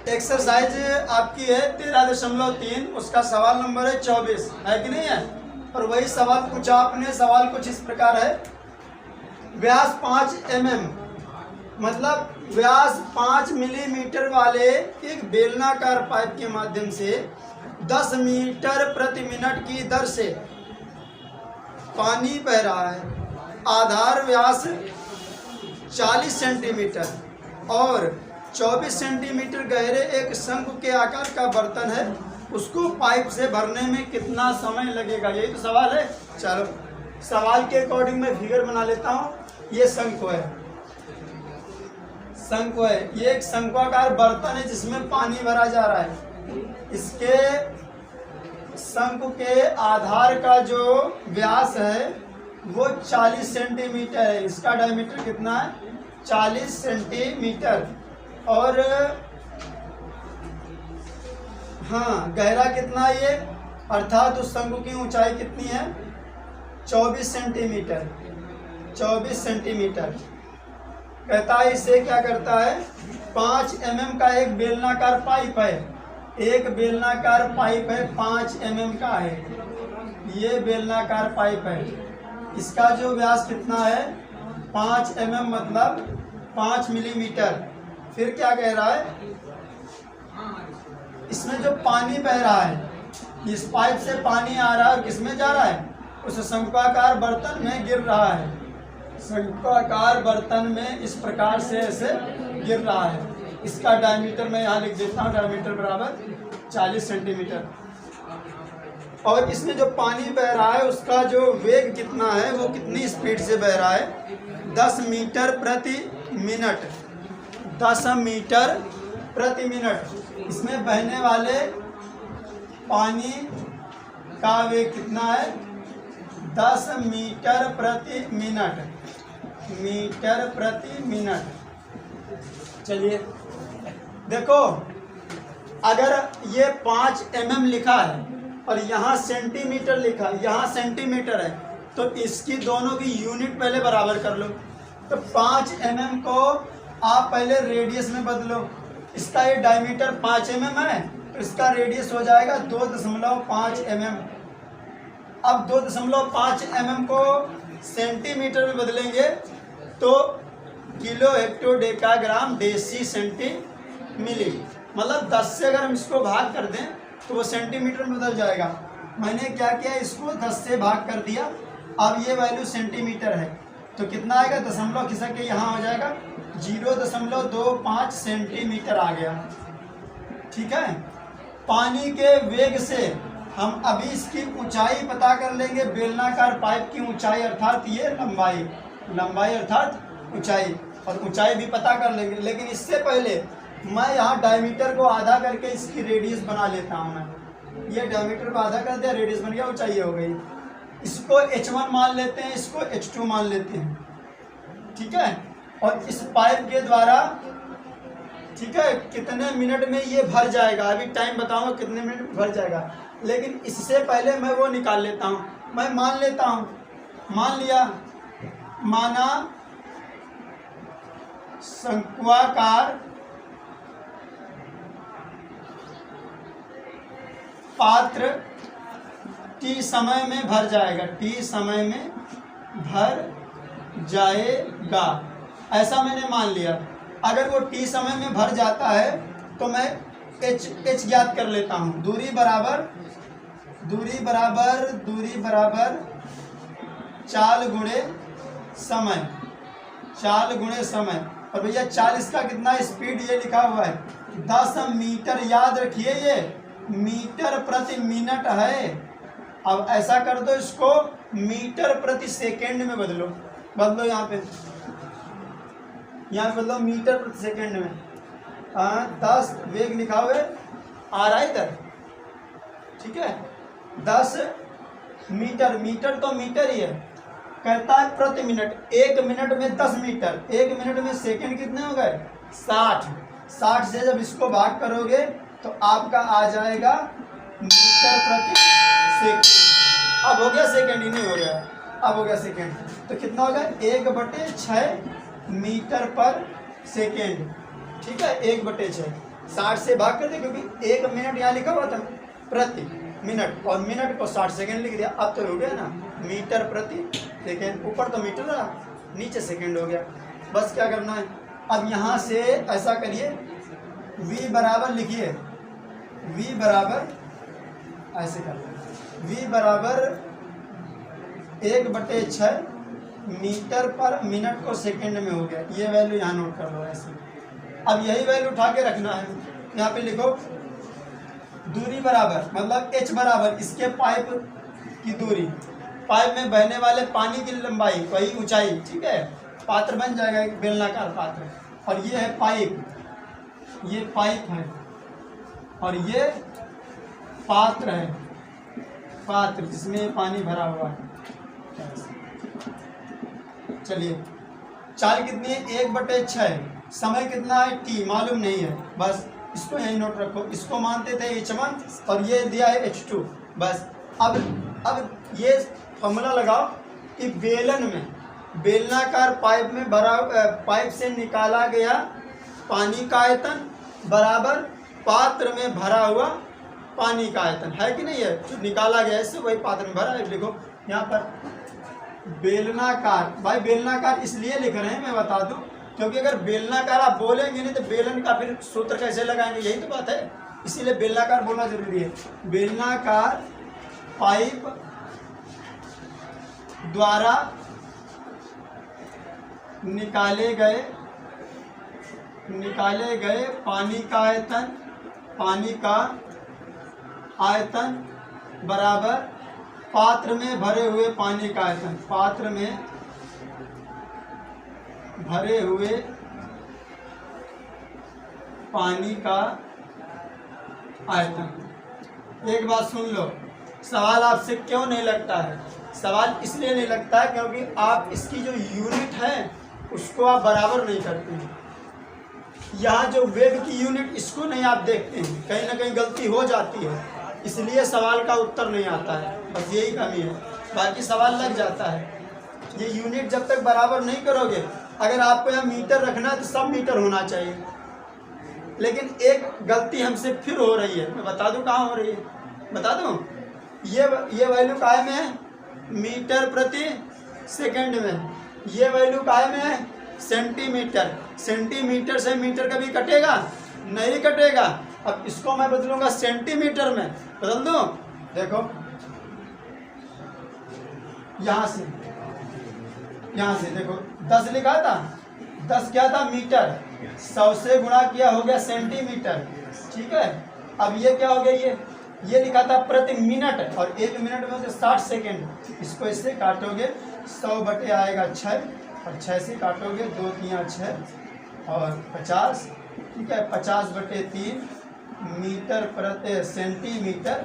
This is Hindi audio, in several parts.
एक्सरसाइज आपकी है 13.3, उसका सवाल नंबर है 24, है कि नहीं है। और वही सवाल पूछा आपने। सवाल कुछ इस प्रकार है, व्यास 5 mm मतलब व्यास 5 मिलीमीटर वाले एक बेलनाकार पाइप के माध्यम से 10 मीटर प्रति मिनट की दर से पानी बह रहा है। आधार व्यास 40 सेंटीमीटर और 24 सेंटीमीटर गहरे एक शंकु के आकार का बर्तन है, उसको पाइप से भरने में कितना समय लगेगा। यही तो सवाल है। चलो सवाल के अकॉर्डिंग मैं फिगर बना लेता हूँ। ये शंकु है, शंकु है, ये एक शंकुआकार बर्तन है जिसमें पानी भरा जा रहा है। इसके शंकु के आधार का जो व्यास है वो 40 सेंटीमीटर है। इसका डायमीटर कितना है? 40 सेंटीमीटर। और हाँ, गहरा कितना है ये, अर्थात उस शंकु की ऊंचाई कितनी है? 24 सेंटीमीटर। 24 सेंटीमीटर। कहता है इसे क्या करता है, 5 mm का एक बेलनाकार पाइप है। एक बेलनाकार पाइप है, 5 mm का है। ये बेलनाकार पाइप है, इसका जो व्यास कितना है? 5 mm मतलब 5 मिलीमीटर। फिर क्या कह रहा है, इसमें जो पानी बह रहा है, इस पाइप से पानी आ रहा है और किसमें जा रहा है? उस शंकुआकार बर्तन में गिर रहा है। शंकुआकार बर्तन में इस प्रकार से ऐसे गिर रहा है। इसका डायमीटर मैं यहाँ लिख देता हूँ, डायमीटर बराबर 40 सेंटीमीटर। और इसमें जो पानी बह रहा है उसका जो वेग कितना है, वो कितनी स्पीड से बह रहा है? 10 मीटर प्रति मिनट। 10 मीटर प्रति मिनट। इसमें बहने वाले पानी का वेग कितना है? 10 मीटर प्रति मिनट। मीटर प्रति मिनट। चलिए देखो, अगर ये 5 mm लिखा है और यहाँ सेंटीमीटर लिखा है, यहाँ सेंटीमीटर है, तो इसकी दोनों की यूनिट पहले बराबर कर लो। तो 5 mm को आप पहले रेडियस में बदलो। इसका ये डायमीटर 5 mm है, तो इसका रेडियस हो जाएगा 2.5 mm। अब 2.5 mm को सेंटीमीटर में बदलेंगे तो kilo hecto decagram deci centi milli, मतलब 10 से अगर हम इसको भाग कर दें तो वो सेंटीमीटर में बदल जाएगा। मैंने क्या किया, इसको 10 से भाग कर दिया। अब ये वैल्यू सेंटीमीटर है तो कितना आएगा? दशमलव खिसक के यहाँ हो जाएगा 0.25 सेंटीमीटर आ गया। ठीक है। पानी के वेग से हम अभी इसकी ऊंचाई पता कर लेंगे। बेलनाकार पाइप की ऊंचाई अर्थात ये लंबाई, लंबाई अर्थात ऊंचाई, और ऊंचाई भी पता कर लेंगे। लेकिन इससे पहले मैं यहाँ डायमीटर को आधा करके इसकी रेडियस बना लेता हूँ। मैं ये डायमीटर को आधा कर दिया, रेडियस बन गया, ऊंचाई हो गई। इसको h1 मान लेते हैं, इसको h2 मान लेते हैं। ठीक है। और इस पाइप के द्वारा, ठीक है, कितने मिनट में ये भर जाएगा, अभी टाइम बताऊंगा कितने मिनट में भर जाएगा। लेकिन इससे पहले मैं वो निकाल लेता हूँ। मैं मान लेता हूँ, मान लिया, माना शंकुआकार पात्र T समय में भर जाएगा। T समय में भर जाएगा, ऐसा मैंने मान लिया। अगर वो T समय में भर जाता है तो मैं h ज्ञात कर लेता हूँ। दूरी बराबर चाल गुणे समय, चाल गुणे समय। और भैया 40 का कितना स्पीड ये लिखा हुआ है 10 मीटर। याद रखिए ये मीटर प्रति मिनट है। अब ऐसा कर दो, इसको मीटर प्रति सेकेंड में बदलो। बदलो यहाँ पे बदलो मीटर प्रति सेकेंड में। 10 वेग लिखा हुआ है, आ रहा है इधर। ठीक है। 10 मीटर, मीटर तो मीटर ही है। कहता है प्रति मिनट, 1 मिनट में 10 मीटर। 1 मिनट में सेकेंड कितने हो गए? 60। 60 से जब इसको भाग करोगे तो आपका आ जाएगा मीटर प्रति सेकेंड। अब हो गया सेकेंड, ही नहीं हो गया, अब हो गया सेकेंड। तो कितना हो गया? 1/6 मीटर पर सेकेंड। ठीक है, 1/6। 60 से भाग कर दे, क्योंकि 1 मिनट यहाँ लिखा हुआ था प्रति मिनट, और मिनट को 60 सेकेंड लिख दिया। अब तो हो गया ना मीटर प्रति सेकेंड, ऊपर तो मीटर रहा, नीचे सेकेंड हो गया। बस क्या करना है, अब यहाँ से ऐसा करिए, v बराबर लिखिए, v बराबर ऐसे कर, v बराबर 1/6 मीटर पर मिनट को सेकेंड में हो गया। ये वैल्यू यहाँ नोट कर लो ऐसे। अब यही वैल्यू उठा के रखना है, यहाँ पे लिखो दूरी बराबर, मतलब h बराबर इसके पाइप की दूरी, पाइप में बहने वाले पानी की लंबाई वही ऊंचाई, ठीक है। पात्र बन जाएगा एक बेलनाकार पात्र, और ये है पाइप, ये पाइप है, और ये पात्र है, पात्र जिसमें पानी भरा हुआ है। चलिए चाल कितनी है, 1/6 है। समय कितना है, t मालूम नहीं है, बस इसको यही नोट रखो। इसको मानते थे h1 और ये दिया है h2। बस अब ये फॉर्मूला लगाओ कि बेलन में, बेलनाकार पाइप में भरा, पाइप से निकाला गया पानी का आयतन बराबर पात्र में भरा हुआ पानी का आयतन, है कि नहीं है। जो निकाला गया इससे वही पात्र में भरा है। लिखो यहाँ पर बेलनाकार, भाई बेलनाकार इसलिए लिख रहे हैं मैं बता दूं, क्योंकि अगर बेलनाकार आप बोलेंगे नहीं तो बेलन का फिर सूत्र कैसे लगाएंगे, यही तो बात है। इसीलिए बेलनाकार बोलना जरूरी है। बेलनाकार पाइप द्वारा निकाले गए पानी का आयतन, पानी का आयतन बराबर पात्र में भरे हुए पानी का आयतन, पात्र में भरे हुए पानी का आयतन। एक बात सुन लो, सवाल आपसे क्यों नहीं लगता है, सवाल इसलिए नहीं लगता है क्योंकि आप इसकी जो यूनिट है उसको आप बराबर नहीं करते हैं। यहाँ जो वेग की यूनिट इसको नहीं आप देखते हैं, कहीं ना कहीं गलती हो जाती है, इसलिए सवाल का उत्तर नहीं आता है, बस यही कमी है। बाकी सवाल लग जाता है। ये यूनिट जब तक बराबर नहीं करोगे, अगर आपको यहाँ मीटर रखना है तो सब मीटर होना चाहिए, लेकिन एक गलती हमसे फिर हो रही है, मैं बता दूं कहाँ हो रही है, बता दूं। ये वैल्यू काय में है, मीटर प्रति सेकंड में। ये वैल्यू काय में है, सेंटीमीटर। सेंटीमीटर से मीटर कभी कटेगा नहीं कटेगा। अब इसको मैं बदलूंगा सेंटीमीटर में, बदल दूं। देखो यहाँ से देखो 10 लिखा था, 10 क्या था मीटर, 100 से गुणा किया हो गया सेंटीमीटर, ठीक है। अब ये क्या हो गया, ये लिखा था प्रति मिनट, और 1 मिनट में से 60 सेकेंड। इसको इससे काटोगे 100 बटे आएगा 6, और 6 से काटोगे 2 3 6 और 50, ठीक है। 50 बटे 3 मीटर प्रति सेंटीमीटर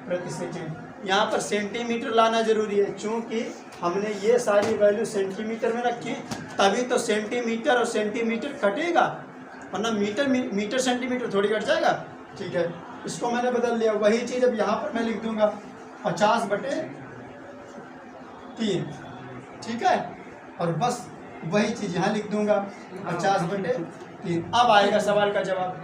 प्रति सेकेंड। यहाँ पर सेंटीमीटर लाना जरूरी है, चूँकि हमने ये सारी वैल्यू सेंटीमीटर में रखी है, तभी तो सेंटीमीटर और सेंटीमीटर कटेगा, वरना मीटर सेंटीमीटर थोड़ी कट जाएगा, ठीक है। इसको मैंने बदल लिया, वही चीज़ अब यहाँ पर मैं लिख दूंगा 50 बटे 3, ठीक है। और बस वही चीज़ यहाँ लिख दूंगा 50 बटे 3। अब आएगा सवाल का जवाब।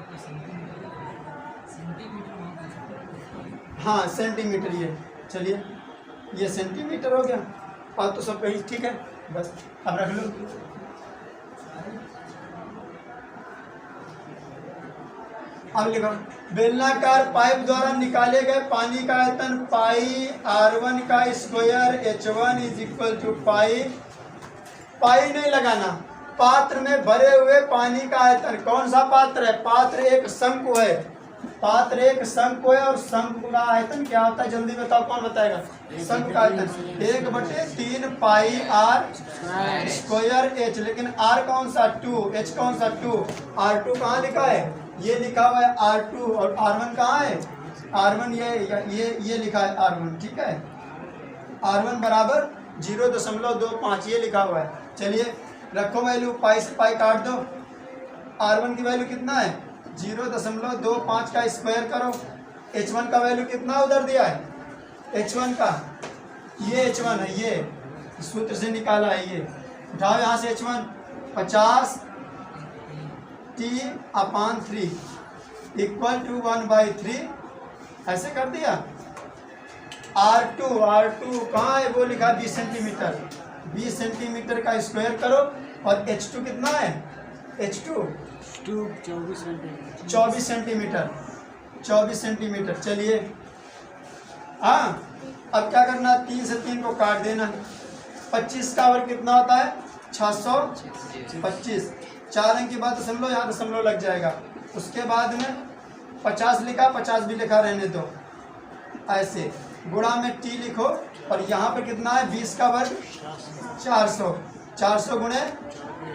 हाँ सेंटीमीटर, ये चलिए ये सेंटीमीटर हो गया, और तो सब कहीं ठीक है, बस अब रख लो। अब लिखो बेलनाकार पाइप द्वारा निकाले गए पानी का आयतन पाई R1 का square H1 is equal to pi नहीं लगाना, पात्र में भरे हुए पानी का आयतन। कौन सा पात्र है, पात्र एक शंकु है, पात्र एक शंकु है, और शंकु का आयतन क्या होता है जल्दी बताओ, कौन बताएगा। शंकु का आयतन 1/3 पाई R स्क्वायर H, लेकिन R कौन सा 2, H कौन सा 2, R2 कहाँ लिखा है, ये लिखा हुआ है R2, और R1 कहाँ है, R1 ये लिखा है R1, ठीक है। R1 बराबर 0.25 ये लिखा हुआ है। चलिए रखो वैल्यू, पाई से पाई काट दो। R1 की वैल्यू कितना है 0.25 का स्क्वायर करो। H1 का वैल्यू कितना उधर दिया है, H1 का, ये H1 है, ये सूत्र से निकाला है, ये उठाओ यहाँ से H1 50 T/3 इक्वल टू 1/3 ऐसे कर दिया। R2 कहाँ है, वो लिखा 20 सेंटीमीटर। 20 सेंटीमीटर का स्क्वायर करो और H2 कितना है, H2 24 सेंटीमीटर। 24 सेंटीमीटर। चलिए हाँ, अब क्या करना, 3 से 3 को काट देना। 25 का वर्ग कितना होता है, 625। 4 अंक के बाद दशमलव, यहाँ दशमलव लग जाएगा। उसके बाद में 50 लिखा, 50 भी लिखा रहने दो। ऐसे गुणा में T लिखो और यहाँ पे कितना है, 20 का वर्ग 400। 400 गुणे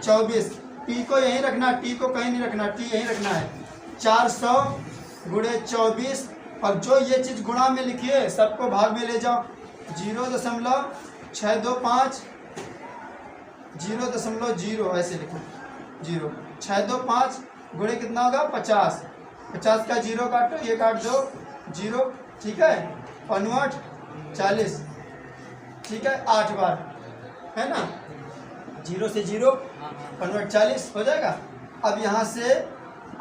24। T को यहीं रखना, T को कहीं नहीं रखना, T यहीं रखना है। 400 गुणे 24 और जो ये चीज़ गुणा में लिखी है सबको भाग में ले जाओ। 0.625 0.0 ऐसे लिखो। 0.625 गुणे कितना होगा, 50। 50 का 0 काटो, ये काट दो 0, ठीक है। कन्वर्ट 40, ठीक है, 8 बार है ना। 0 से 0 कन्वर्ट 40 हो जाएगा। अब यहाँ से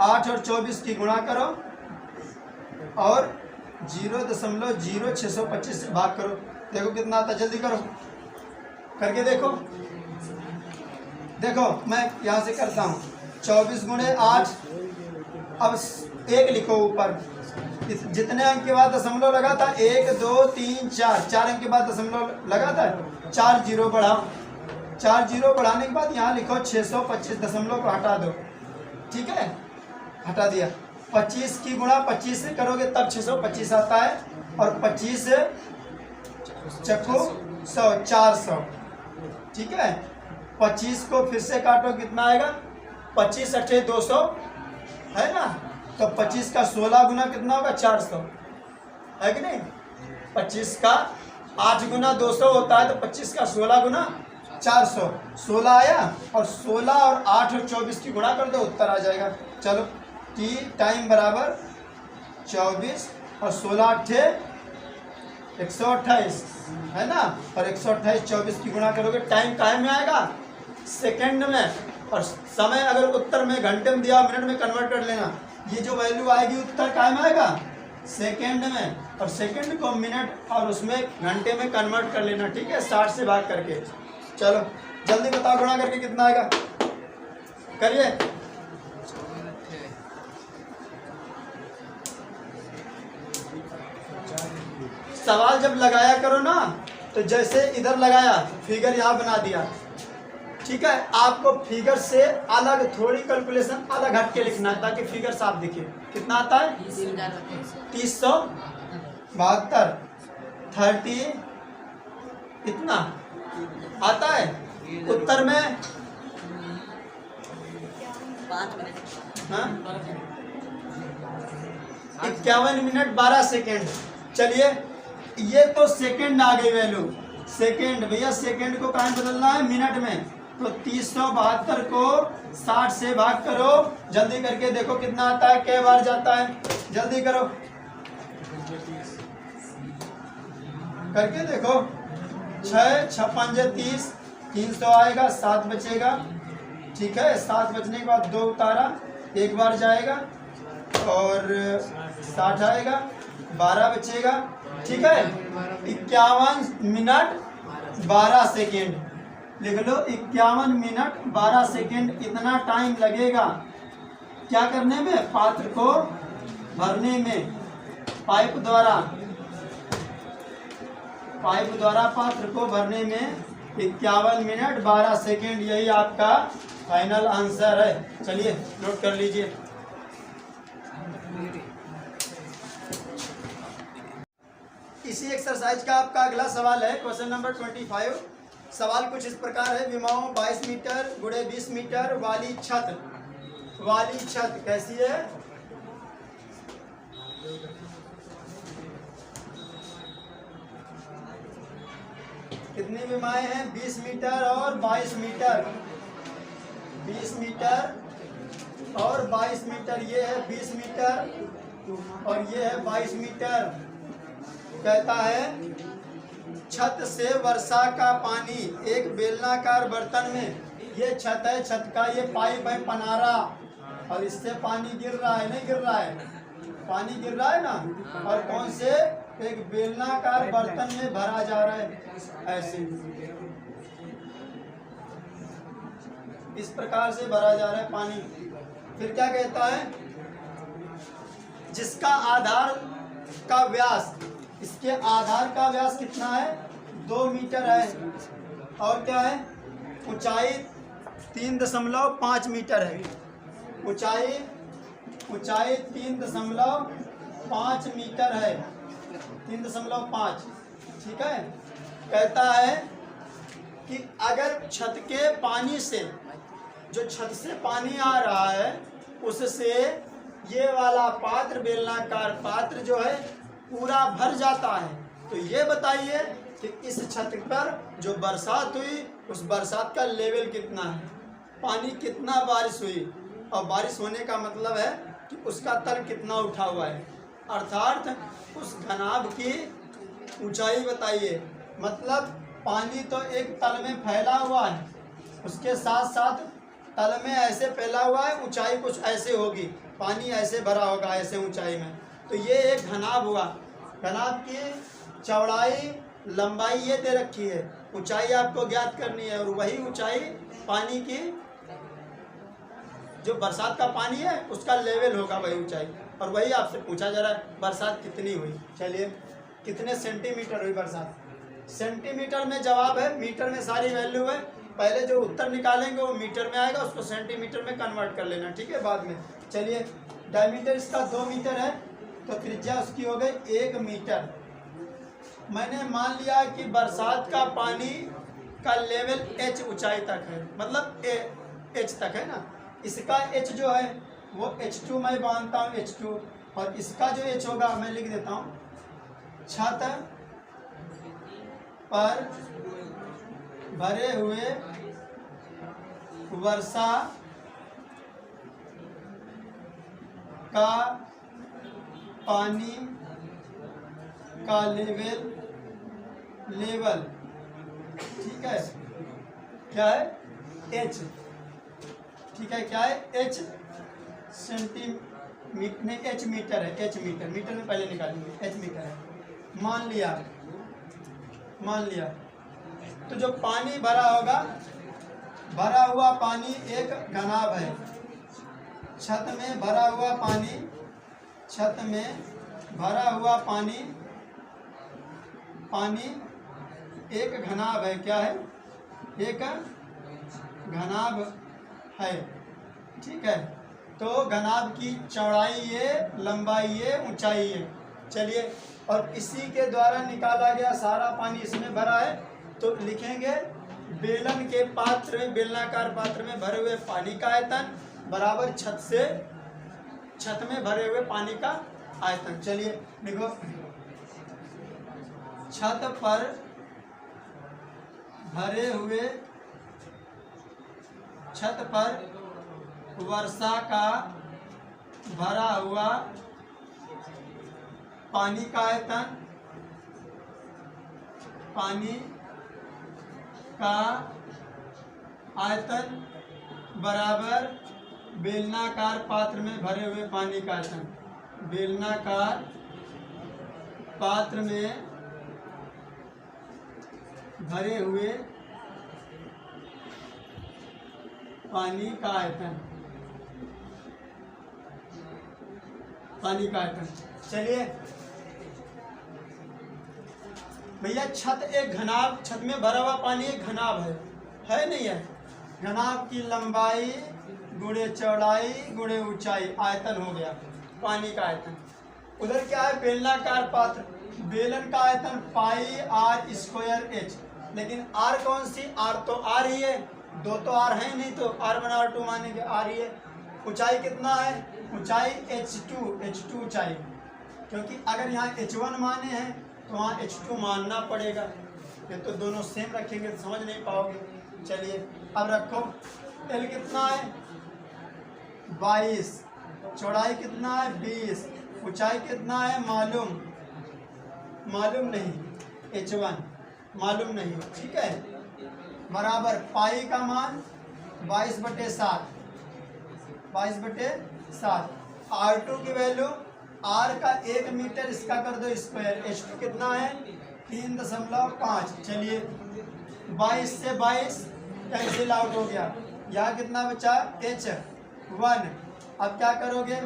8 और 24 की गुणा करो और 0.0625 से भाग करो। देखो कितना आता है, जल्दी करो, करके देखो। देखो मैं यहाँ से करता हूँ। 24 गुणे 8, अब 1 लिखो ऊपर। जितने अंक के बाद दशमलव लगा था, 1 2 3 4, 4 अंक के बाद दशमलव लगा था, 4 जीरो बढ़ाओ। 4 जीरो बढ़ाने के बाद यहाँ लिखो 625, दशमलव को हटा दो, ठीक है, हटा दिया। 25 की गुणा 25 से करोगे तब 625 आता है और 25 से चक्कू 100, 400, ठीक है। 25 को फिर से काटो, कितना आएगा, 25 अठे 200 है ना। तो 25 का 16 गुना कितना होगा, 400 है कि नहीं। 25 का 8 गुना 200 होता है, तो 25 का 16 गुना 400। 16 आया और 16 और 8 और 24 की गुणा कर दो, उत्तर आ जाएगा। चलो T टाइम बराबर 24 और 16 अट्ठे 128 है ना। और 128 24 की गुणा करोगे, टाइम काहे में आएगा, सेकंड में। और समय अगर उत्तर में घंटे में दिया, मिनट में कन्वर्ट कर लेना। ये जो वैल्यू आएगी उत्तर काहे में आएगा, सेकंड में। और सेकंड को मिनट और उसमें घंटे में कन्वर्ट कर लेना, ठीक है, 60 से भाग करके। चलो जल्दी बताओ, गुणा करके कितना आएगा, करिए। सवाल जब लगाया करो ना, तो जैसे इधर लगाया, फिगर यहाँ बना दिया, ठीक है। आपको फिगर से अलग थोड़ी कैलकुलेशन अलग हट के लिखना है ताकि फिगर साफ दिखे। कितना आता है, 3072, 30 कितना आता है उत्तर में, 51 मिनट 12 सेकेंड। चलिए ये तो सेकेंड आ गई वैल्यू, सेकेंड। भैया सेकेंड को कहाँ बदलना है, मिनट में। तो 372 को 60 से भाग करो, जल्दी करके देखो कितना आता है, कै बार जाता है, जल्दी करो, करके देखो। 6 6 5 30, 300 आएगा, 7 बचेगा, ठीक है। 7 बचने के बाद 2 उतारा, 1 बार जाएगा और 60 आएगा, 12 बचेगा, ठीक है। 51 मिनट 12 सेकेंड लिख लो। 51 मिनट 12 सेकेंड इतना टाइम लगेगा क्या करने में, पात्र को भरने में, पाइप द्वारा पात्र को भरने में 51 मिनट 12 सेकेंड। यही आपका फाइनल आंसर है। चलिए नोट कर लीजिए। इसी एक्सरसाइज का आपका अगला सवाल है, क्वेश्चन नंबर 25। सवाल कुछ इस प्रकार है, विमाओं 22 मीटर गुणे 20 मीटर वाली छत कैसी है। कितनी विमाएं हैं, 20 मीटर और 22 मीटर। 20 मीटर और 22 मीटर, ये है 20 मीटर और ये है 22 मीटर। कहता है छत से वर्षा का पानी एक बेलनाकार बर्तन में, ये छत है, छत का ये पाइप है, पनारा और इससे पानी गिर रहा है, नहीं गिर रहा है, पानी गिर रहा है ना, और कौन से एक बेलनाकार बर्तन में भरा जा रहा है, ऐसे इस प्रकार से भरा जा रहा है पानी। फिर क्या कहता है, जिसका आधार का व्यास, इसके आधार का व्यास कितना है, 2 मीटर है, और क्या है, ऊंचाई 3.5 मीटर है, ऊंचाई 3.5 मीटर है, 3.5, ठीक है। कहता है कि अगर छत के पानी से, जो छत से पानी आ रहा है उससे ये वाला पात्र, बेलनाकार पात्र जो है पूरा भर जाता है, तो ये बताइए कि इस छत पर जो बरसात हुई उस बरसात का लेवल कितना है, पानी कितना बारिश हुई, और बारिश होने का मतलब है कि उसका तल कितना उठा हुआ है, अर्थात उस घनाभ की ऊंचाई बताइए। मतलब पानी तो एक तल में फैला हुआ है, उसके साथ साथ तल में ऐसे फैला हुआ है, ऊंचाई कुछ ऐसे होगी, पानी ऐसे भरा होगा ऐसे ऊंचाई में, तो ये एक घनाभ हुआ। घनाभ की चौड़ाई लंबाई ये दे रखी है, ऊंचाई आपको ज्ञात करनी है, और वही ऊंचाई पानी की, जो बरसात का पानी है उसका लेवल होगा वही ऊंचाई, और वही आपसे पूछा जा रहा है बरसात कितनी हुई। चलिए, कितने सेंटीमीटर हुई बरसात, सेंटीमीटर में जवाब है, मीटर में सारी वैल्यू है, पहले जो उत्तर निकालेंगे वो मीटर में आएगा, उसको सेंटीमीटर में कन्वर्ट कर लेना, ठीक है, बाद में। चलिए, डायमीटर इसका 2 मीटर है, तो त्रिज्या उसकी हो गई 1 मीटर। मैंने मान लिया कि बरसात का पानी का लेवल h ऊंचाई तक है, मतलब h तक है ना, इसका h जो है वो h2 मैं मानता हूँ, h2, और इसका जो h होगा मैं लिख देता हूँ, छत पर भरे हुए वर्षा का पानी का लेवल, ठीक है, क्या है, h, ठीक है, क्या है, h सेंटीमीटर में, h मीटर है, h मीटर, मीटर में पहले निकालेंगे, h मीटर है, मान लिया, तो जो पानी भरा होगा, भरा हुआ पानी एक घनाभ है, छत में भरा हुआ पानी, छत में भरा हुआ पानी एक घनाभ है, क्या है, एक घनाभ है, ठीक है। तो घनाभ की चौड़ाई ये, लंबाई ये, ऊंचाई ये। चलिए, और इसी के द्वारा निकाला गया सारा पानी इसमें भरा है, तो लिखेंगे बेलन के पात्र में, बेलनाकार पात्र में भरे हुए पानी का आयतन बराबर छत में भरे हुए पानी का आयतन। चलिए देखो, छत पर भरे हुए, छत पर वर्षा का भरा हुआ पानी का आयतन, पानी का आयतन बराबर बेलनाकार पात्र में भरे हुए पानी का आयतन, बेलनाकार पात्र में भरे हुए पानी का आयतन, पानी का आयतन। चलिए भैया, छत एक घनाभ, छत में भरा हुआ पानी एक घनाभ है नहीं है, घनाभ की लंबाई गुणे चौड़ाई गुणे ऊंचाई, आयतन हो गया पानी का आयतन। उधर क्या है, बेलनाकार पात्र, बेलन का आयतन पाई आर स्क्वायर h, लेकिन आर कौन सी, आर तो आर ही है, दो तो आर है नहीं, तो आर बना R2 मानेंगे, आर ही है। ऊंचाई कितना है, ऊंचाई h2 ऊंचाई, क्योंकि अगर यहाँ h1 माने हैं तो वहाँ h2 मानना पड़ेगा, ये तो दोनों सेम रखेंगे तो समझ नहीं पाओगे। चलिए अब रखो, L कितना है 22, चौड़ाई कितना है 20, ऊंचाई कितना है मालूम नहीं, h1 मालूम नहीं, ठीक है, बराबर पाई का मान 22/7, 22/7। R2 की वैल्यू, R का 1 मीटर इसका कर दो स्क्वायर, H2 कितना है 3.5। चलिए 22 से 22 कैंसिल आउट हो गया, यहाँ कितना बचा H1। अब क्या करोगे,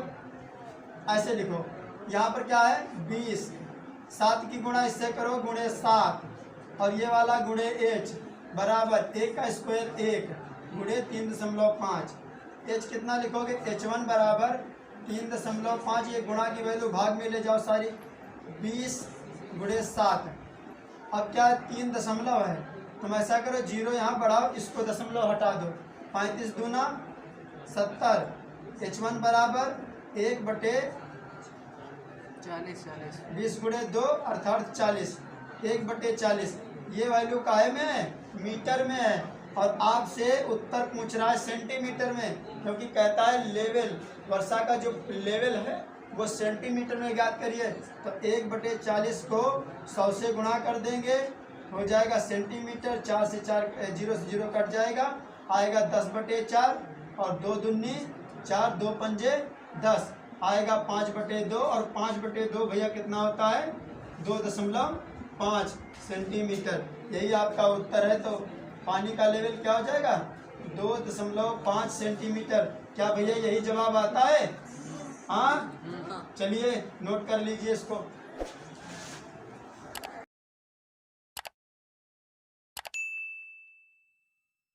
ऐसे लिखो, यहाँ पर क्या है 20, 7 की गुणा इससे करो गुणे 7, और ये वाला गुणे H बराबर 1 का स्क्वायर 1 गुणे 3.5। H कितना लिखोगे, H1 बराबर 3.5, ये गुणा की वैल्यू भाग में ले जाओ सारी, 20 गुणे 7। अब क्या 3 दशमलव है, तुम ऐसा करो 0 यहाँ बढ़ाओ, इसको दशमलव हटा दो, 35 दूना 70। H1 बराबर 1/40, 20 गुणे 2 अर्थात 40, 1/40। ये वैल्यू काहे में है, मीटर में है, और आपसे उत्तर पूछ रहा है सेंटीमीटर में, क्योंकि कहता है लेवल, वर्षा का जो लेवल है वो सेंटीमीटर में ज्ञात करिए। तो 1/40 को 100 से गुणा कर देंगे, हो जाएगा सेंटीमीटर, 4 से 4 0 से 0 कट जाएगा, आएगा 10/4, और 2 दूनी 4, 2 पंजे 10, आएगा 5/2, और 5/2 भैया कितना होता है 2.5 सेंटीमीटर। यही आपका उत्तर है। तो पानी का लेवल क्या हो जाएगा 2.5 सेंटीमीटर। क्या भैया यही जवाब आता है? हाँ, चलिए नोट कर लीजिए इसको।